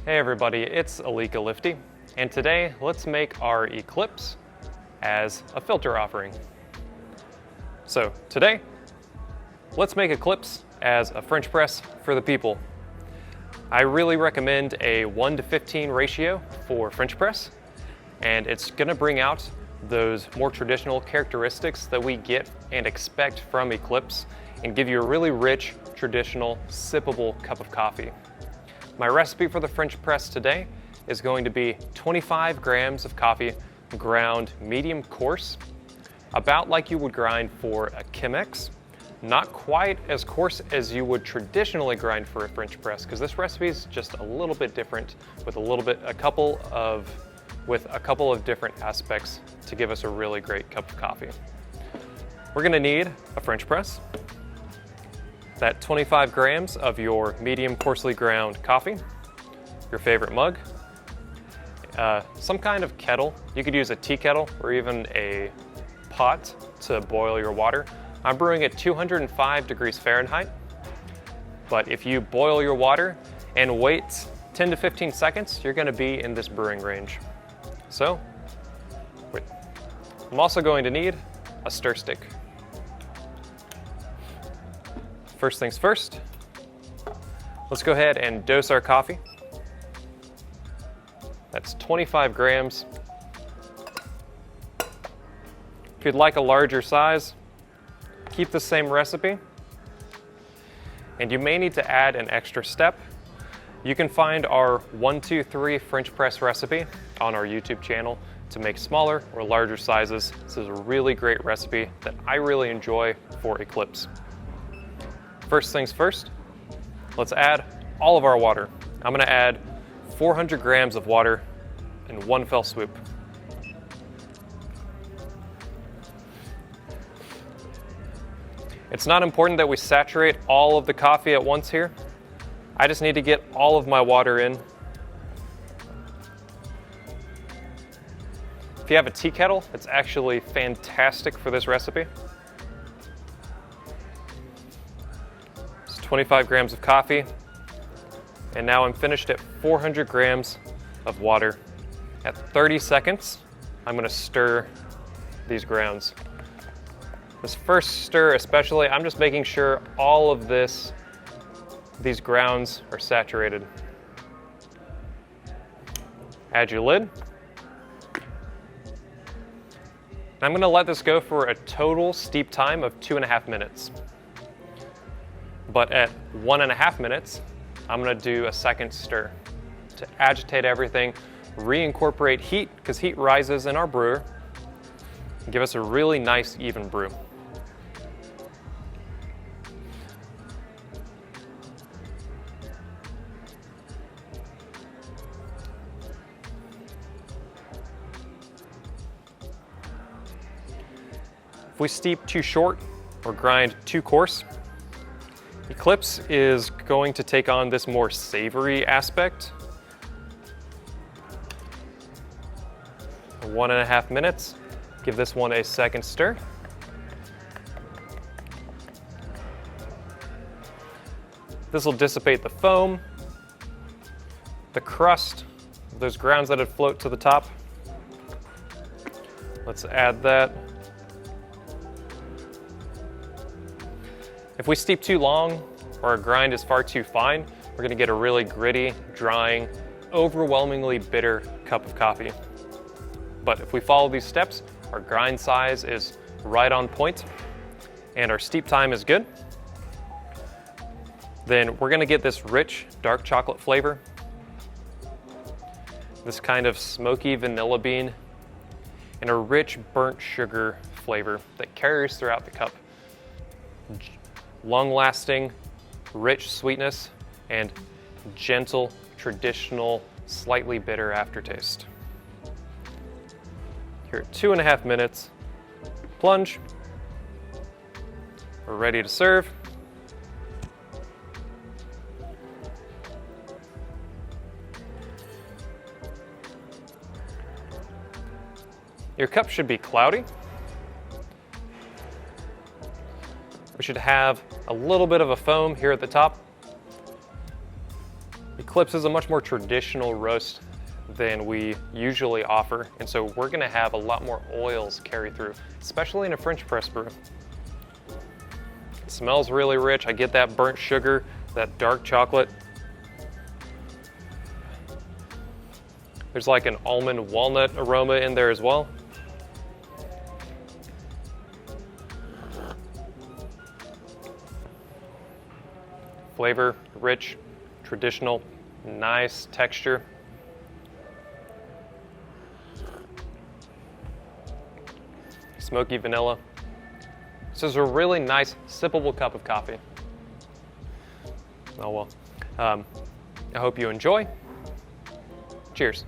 Hey everybody, it's Eclipse, and today let's make our Eclipse as a filter offering. So today, let's make Eclipse as a French press for the people. I really recommend a 1:15 ratio for French press, and it's gonna bring out those more traditional characteristics that we get and expect from Eclipse and give you a really rich, traditional, sippable cup of coffee. My recipe for the French press today is going to be 25 grams of coffee ground medium coarse, about like you would grind for a Chemex. Not quite as coarse as you would traditionally grind for a French press, because this recipe is just a little bit different with a couple of different aspects to give us a really great cup of coffee. We're gonna need a French press, that 25 grams of your medium coarsely ground coffee, your favorite mug, some kind of kettle. You could use a tea kettle or even a pot to boil your water. I'm brewing at 205 degrees Fahrenheit, but if you boil your water and wait 10 to 15 seconds, you're gonna be in this brewing range. So, I'm also going to need a stir stick. First things first, let's go ahead and dose our coffee. That's 25 grams. If you'd like a larger size, keep the same recipe. And you may need to add an extra step. You can find our 1-2-3 French press recipe on our YouTube channel to make smaller or larger sizes. This is a really great recipe that I really enjoy for Eclipse. First things first, let's add all of our water. I'm gonna add 400 grams of water in one fell swoop. It's not important that we saturate all of the coffee at once here. I just need to get all of my water in. If you have a tea kettle, it's actually fantastic for this recipe. 25 grams of coffee, and now I'm finished at 400 grams of water. At 30 seconds, I'm gonna stir these grounds. This first stir especially, I'm just making sure all of these grounds are saturated. Add your lid. I'm gonna let this go for a total steep time of 2.5 minutes. But at 1.5 minutes, I'm gonna do a second stir to agitate everything, reincorporate heat, because heat rises in our brewer, and give us a really nice, even brew. If we steep too short or grind too coarse, Eclipse is going to take on this more savory aspect. 1.5 minutes. Give this one a second stir. This will dissipate the foam, the crust, those grounds that would float to the top. Let's add that. If we steep too long or our grind is far too fine, we're gonna get a really gritty, drying, overwhelmingly bitter cup of coffee. But if we follow these steps, our grind size is right on point and our steep time is good, then we're gonna get this rich, dark chocolate flavor, this kind of smoky vanilla bean, and a rich burnt sugar flavor that carries throughout the cup. Long-lasting, rich sweetness, and gentle, traditional, slightly bitter aftertaste. Here at 2.5 minutes, plunge. We're ready to serve. Your cup should be cloudy. We should have a little bit of a foam here at the top. Eclipse is a much more traditional roast than we usually offer, and so we're gonna have a lot more oils carry through, especially in a French press brew. It smells really rich. I get that burnt sugar, that dark chocolate. There's like an almond walnut aroma in there as well. Flavor, rich, traditional, nice texture. Smoky vanilla. This is a really nice, sippable cup of coffee. Oh well. I hope you enjoy. Cheers.